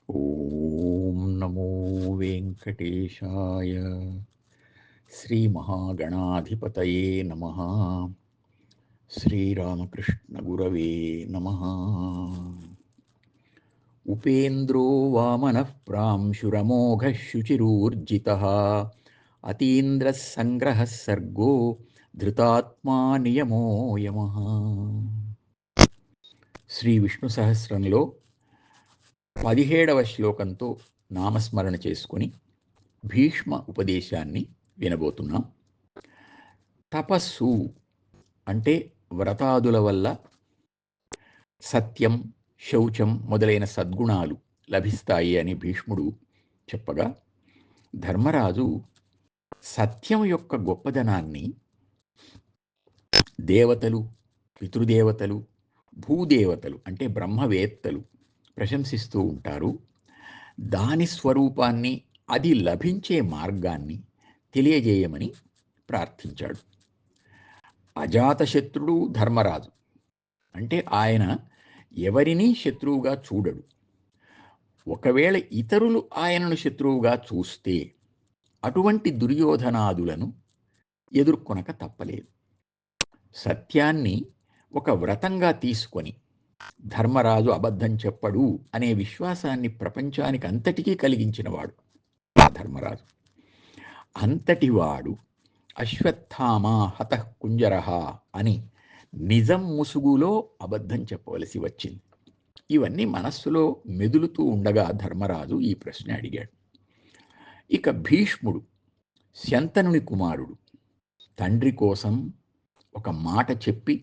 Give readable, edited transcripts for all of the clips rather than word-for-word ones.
ఓం నమో వెంకటేశాయ. శ్రీమహాగణాధిపతయే నమః. శ్రీరామకృష్ణగురవే నమః. ఉపేంద్రో వామనః ప్రాంశురమోఘః శుచిరూర్జితः అతీంద్రः సంగ్రహः సర్గో ధృతాత్మా నియమో యమః. శ్రీ విష్ణు సహస్రంలో 17వ శ్లోకంతో నామస్మరణ చేసుకుని భీష్మ ఉపదేశాన్ని వినబోతున్నాం. తపస్సు అంటే వ్రతాదుల వల్ల సత్యం, శౌచం మొదలైన సద్గుణాలు లభిస్తాయి అని భీష్ముడు చెప్పగా, ధర్మరాజు సత్యం యొక్క గొప్పదనాన్ని దేవతలు, పితృదేవతలు, భూదేవతలు అంటే బ్రహ్మవేత్తలు ప్రశంసిస్తూ ఉంటారు. దాని స్వరూపాన్ని, అది లభించే మార్గాన్ని తెలియజేయమని ప్రార్థించాడు. అజాతశత్రుడు ధర్మరాజు అంటే ఆయన ఎవరినీ శత్రువుగా చూడడు. ఒకవేళ ఇతరులు ఆయనను శత్రువుగా చూస్తే అటువంటి దుర్యోధనాదులను ఎదుర్కొనక తప్పలేదు. సత్యాన్ని ఒక వ్రతంగా తీసుకొని ధర్మరాజు అబద్ధం చెప్పడు అనే విశ్వాసాన్ని ప్రపంచానికి అంతటికీ కలిగించినవాడు ధర్మరాజు. అంతటివాడు అశ్వత్థామ హతః కుంజరః అని నిజం ముసుగులో అబద్ధం చెప్పవలసి వచ్చింది. ఇవన్నీ మనస్సులో మెదులుతూ ఉండగా ధర్మరాజు ఈ ప్రశ్న అడిగాడు. ఇక భీష్ముడు శంతనుని కుమారుడు. తండ్రి కోసం ఒక మాట చెప్పి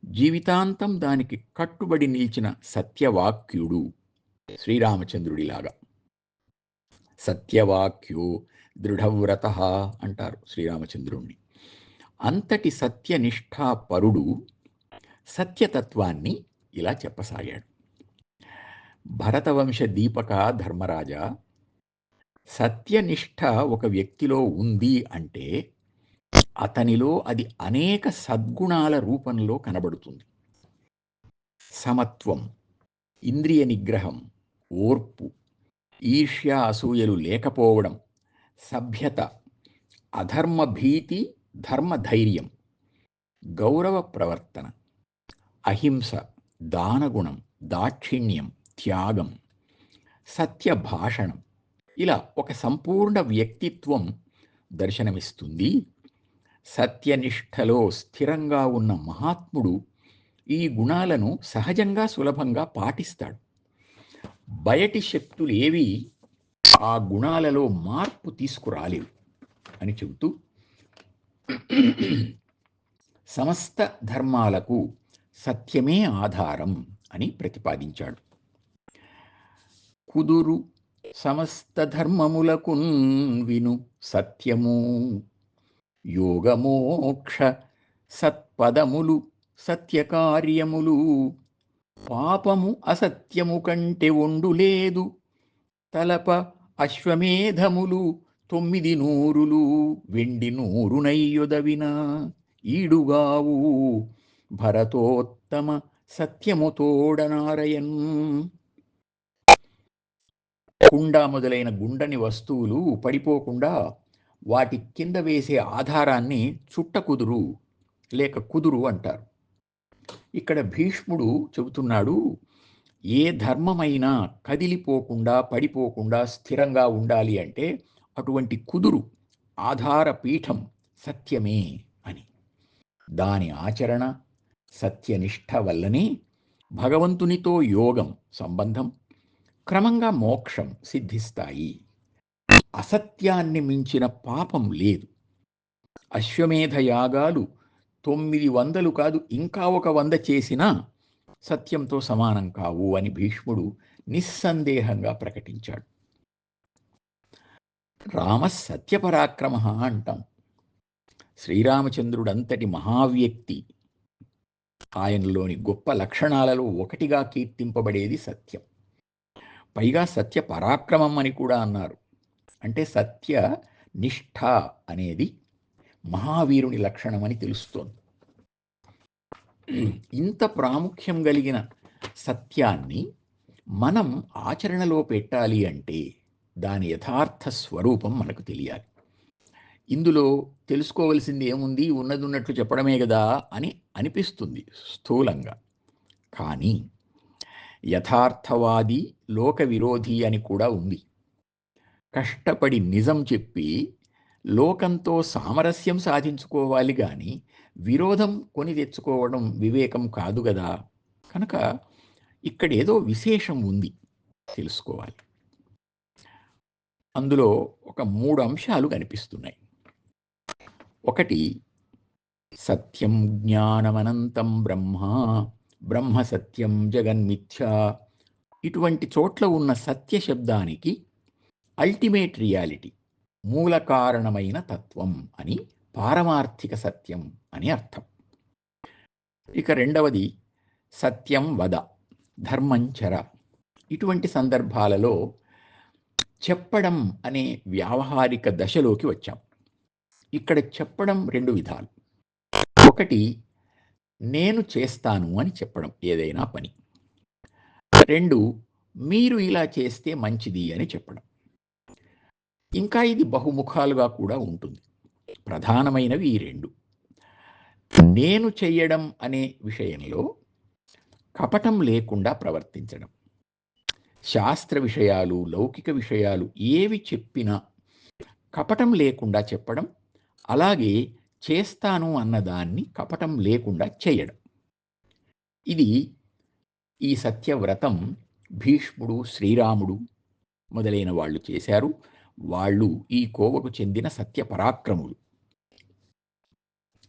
జీవితాంతం దానికి కట్టుబడి నిలిచిన సత్యవాక్యుడు శ్రీరామచంద్రుడిలాగా. సత్యవాక్యో దృఢవ్రత అంటారు శ్రీరామచంద్రుణ్ణి. అంతటి సత్యనిష్ఠాపరుడు సత్యతత్వాన్ని ఇలా చెప్పసాగాడు. భరతవంశ దీపక ధర్మరాజా, సత్యనిష్ఠ ఒక వ్యక్తిలో ఉంది అంటే అతనిలో అది అనేక సద్గుణాల రూపంలో కనబడుతుంది. సమత్వం, ఇంద్రియ నిగ్రహం, ఓర్పు, ఈర్ష్య అసూయలు లేకపోవడం, సభ్యత, అధర్మ భీతి, ధర్మధైర్యం, గౌరవ ప్రవర్తన, అహింస, దానగుణం, దాక్షిణ్యం, త్యాగం, సత్యభాషణం, ఇలా ఒక సంపూర్ణ వ్యక్తిత్వం దర్శనమిస్తుంది. సత్యనిష్టలో స్థిరంగా ఉన్న మహాత్ముడు ఈ గుణాలను సహజంగా సులభంగా పాటిస్తాడు. బయటి శక్తులేవి ఆ గుణాలలో మార్పు తీసుకురాలేవు అని చెబుతూ సమస్త ధర్మాలకు సత్యమే ఆధారం అని ప్రతిపాదించాడు. కుదురు సమస్త ధర్మములకున్ విను సత్యము, యోగమోక్ష సత్పదములు సత్యకార్యములు, పాపము అసత్యము కంటే ఒండు లేదు, తలప అశ్వమేధములు 900 వెండి 100 ఈడుగావు, భరతోత్తమ సత్యముతోడనారయన్. కుండ మొదలైన గుండని వస్తువులు పడిపోకుండా వాటి కింద వేసే ఆధారాన్ని చుట్టకుదురు లేక కుదురు అంటారు. ఇక్కడ భీష్ముడు చెబుతున్నాడు, ఏ ధర్మమైనా కదిలిపోకుండా పడిపోకుండా స్థిరంగా ఉండాలి అంటే అటువంటి కుదురు, ఆధార పీఠం సత్యమే అని. దాని ఆచరణ, సత్యనిష్ట వల్లనే భగవంతునితో యోగం, సంబంధం, క్రమంగా మోక్షం సిద్ధిస్తాయి. అసత్యాన్ని మించిన పాపం లేదు. అశ్వమేధ యాగాలు 900 కాదు, ఇంకా 100 చేసినా సత్యంతో సమానం కావు అని భీష్ముడు నిస్సందేహంగా ప్రకటించాడు. రామ సత్యపరాక్రమ అంటాం. శ్రీరామచంద్రుడంతటి మహావ్యక్తి, ఆయనలోని గొప్ప లక్షణాలలో ఒకటిగా కీర్తింపబడేది సత్యం. పైగా సత్య పరాక్రమం అని కూడా అన్నారు. అంటే సత్య నిష్ఠ అనేది మహావీరుని లక్షణమని తెలుస్తోంది. ఇంత ప్రాముఖ్యం కలిగిన సత్యాన్ని మనం ఆచరణలో పెట్టాలి అంటే దాని యథార్థ స్వరూపం మనకు తెలియాలి. ఇందులో తెలుసుకోవలసింది ఏముంది, ఉన్నది ఉన్నట్లు చెప్పడమే కదా అని అనిపిస్తుంది స్థూలంగా. కానీ యథార్థవాది లోక విరోధి అని కూడా ఉంది. కష్టపడి నిజం చెప్పి లోకంతో సామరస్యం సాధించుకోవాలి గాని విరోధం కొని తెచ్చుకోవడం వివేకం కాదు గదా. కనుక ఇక్కడేదో విశేషం ఉంది, తెలుసుకోవాలి. అందులో ఒక 3 అంశాలు కనిపిస్తున్నాయి. ఒకటి, సత్యం జ్ఞానమనంతం బ్రహ్మ, బ్రహ్మ సత్యం జగన్మిథ్య. ఇటువంటి చోట్ల ఉన్న సత్య శబ్దానికి అల్టిమేట్ రియాలిటీ, మూల కారణమైన తత్వం అని, పారమార్థిక సత్యం అని అర్థం. ఇక రెండవది, సత్యం వద, ధర్మంచర. ఇటువంటి సందర్భాలలో చెప్పడం అనే వ్యావహారిక దశలోకి వచ్చాం. ఇక్కడ చెప్పడం 2 విధాలు. ఒకటి, నేను చేస్తాను అని చెప్పడం ఏదైనా పని. 2, మీరు ఇలా చేస్తే మంచిది అని చెప్పడం. ఇంకా ఇది బహుముఖాలుగా కూడా ఉంటుంది. ప్రధానమైనవి ఈ 2. నేను చెయ్యడం అనే విషయంలో కపటం లేకుండా ప్రవర్తించడం. శాస్త్ర విషయాలు, లౌకిక విషయాలు ఏవి చెప్పినా కపటం లేకుండా చెప్పడం, అలాగే చేస్తాను అన్నదాన్ని కపటం లేకుండా చేయడం. ఇది ఈ సత్యవ్రతం భీష్ముడు, శ్రీరాముడు మొదలైన వాళ్ళు చేశారు. వాళ్ళు ఈ కోవకు చెందిన సత్య పరాక్రములు.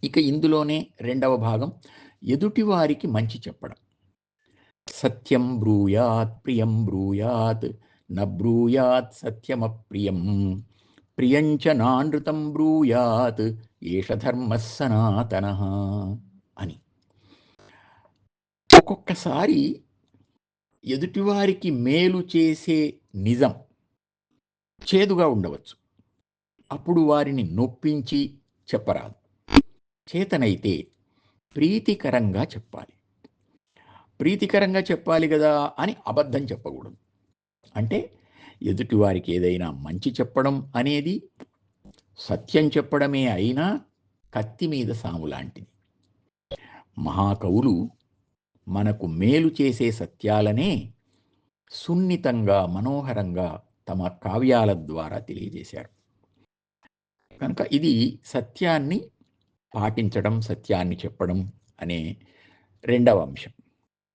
ఇక ఇందులోనే రెండవ భాగం, ఎదుటివారికి మంచి చెప్పడం. సత్యం బ్రూయాత్ ప్రియం బ్రూయాత్ న బ్రూయాత్ సత్యమప్రియం, ప్రియంచ నానృతం బ్రూయాత్ ఏష ధర్మ సనాతన అని. ఒక్కొక్కసారి ఎదుటివారికి మేలు చేసే నిజం చేదుగా ఉండవచ్చు. అప్పుడు వారిని నొప్పించి చెప్పరాదు. చేతనైతే ప్రీతికరంగా చెప్పాలి. ప్రీతికరంగా చెప్పాలి కదా అని అబద్ధం చెప్పకూడదు. అంటే ఎదుటివారికి ఏదైనా మంచి చెప్పడం అనేది సత్యం చెప్పడమే అయినా కత్తి మీద సాము లాంటిది. మహాకవులు మనకు మేలు చేసే సత్యాలనే సున్నితంగా, మనోహరంగా తమ కావ్యాల ద్వారా తెలియజేశారు. కనుక ఇది సత్యాన్ని పాటించడం, సత్యాన్ని చెప్పడం అనే రెండవ అంశం.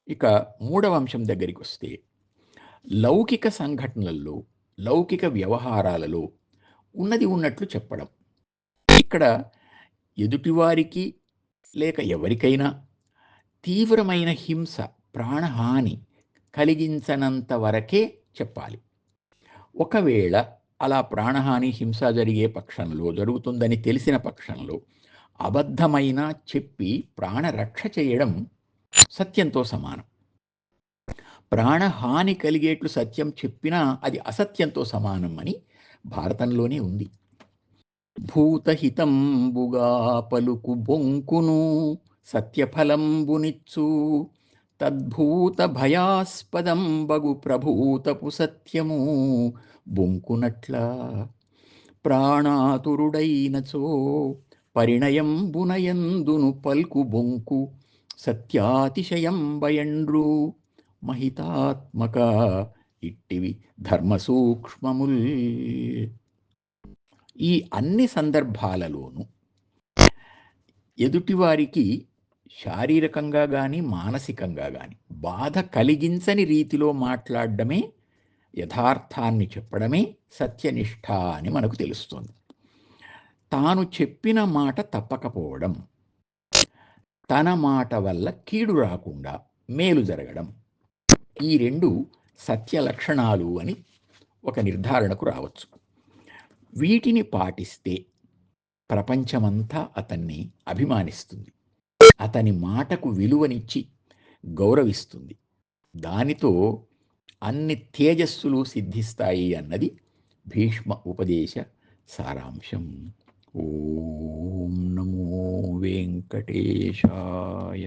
ఇక మూడవ అంశం దగ్గరికి వస్తే, లౌకిక సంఘటనలలో, లౌకిక వ్యవహారాలలో ఉన్నది ఉన్నట్లు చెప్పడం. ఇక్కడ ఎదుటివారికి లేక ఎవరికైనా తీవ్రమైన హింస, ప్రాణహాని కలిగించనంత వరకే చెప్పాలి. ఒకవేళ అలా ప్రాణహాని, హింస జరిగే పక్షంలో, జరుగుతుందని తెలిసిన పక్షంలో అబద్ధమైనా చెప్పి ప్రాణరక్ష చేయడం సత్యంతో సమానం. ప్రాణహాని కలిగేట్లు సత్యం చెప్పినా అది అసత్యంతో సమానం అని భారతంలోనే ఉంది. భూతహితంబుగా పలుకు బొంకును సత్యఫలంబునిచ్చు, తద్భూత భయాస్పదం బగు ప్రభూతపు సత్యము బొంకునట్ల, ప్రాణాతురుడైనచో పరిణయంబునయందును పల్కు బొంకు సత్యాతిశయం బయండ్రు, మహితాత్మక ఇట్టివి ధర్మ సూక్ష్మముల్. ఈ అన్ని సందర్భాలలోనూ ఎదుటివారికి శారీరకంగా కానీ మానసికంగా కానీ బాధ కలిగించని రీతిలో మాట్లాడడమే, యథార్థాన్ని చెప్పడమే సత్యనిష్ఠ అని మనకు తెలుస్తుంది. తాను చెప్పిన మాట తప్పకపోవడం, తన మాట వల్ల కీడు రాకుండా మేలు జరగడం, ఈ 2 సత్య లక్షణాలు అని ఒక నిర్ధారణకు రావచ్చు. వీటిని పాటిస్తే ప్రపంచమంతా అతన్ని అభిమానిస్తుంది, అతని మాటకు విలువనిచ్చి గౌరవిస్తుంది. దానితో అన్ని తేజస్సులు సిద్ధిస్తాయి అన్నది భీష్మ ఉపదేశ సారాంశం. ఓం నమో వెంకటేశాయ.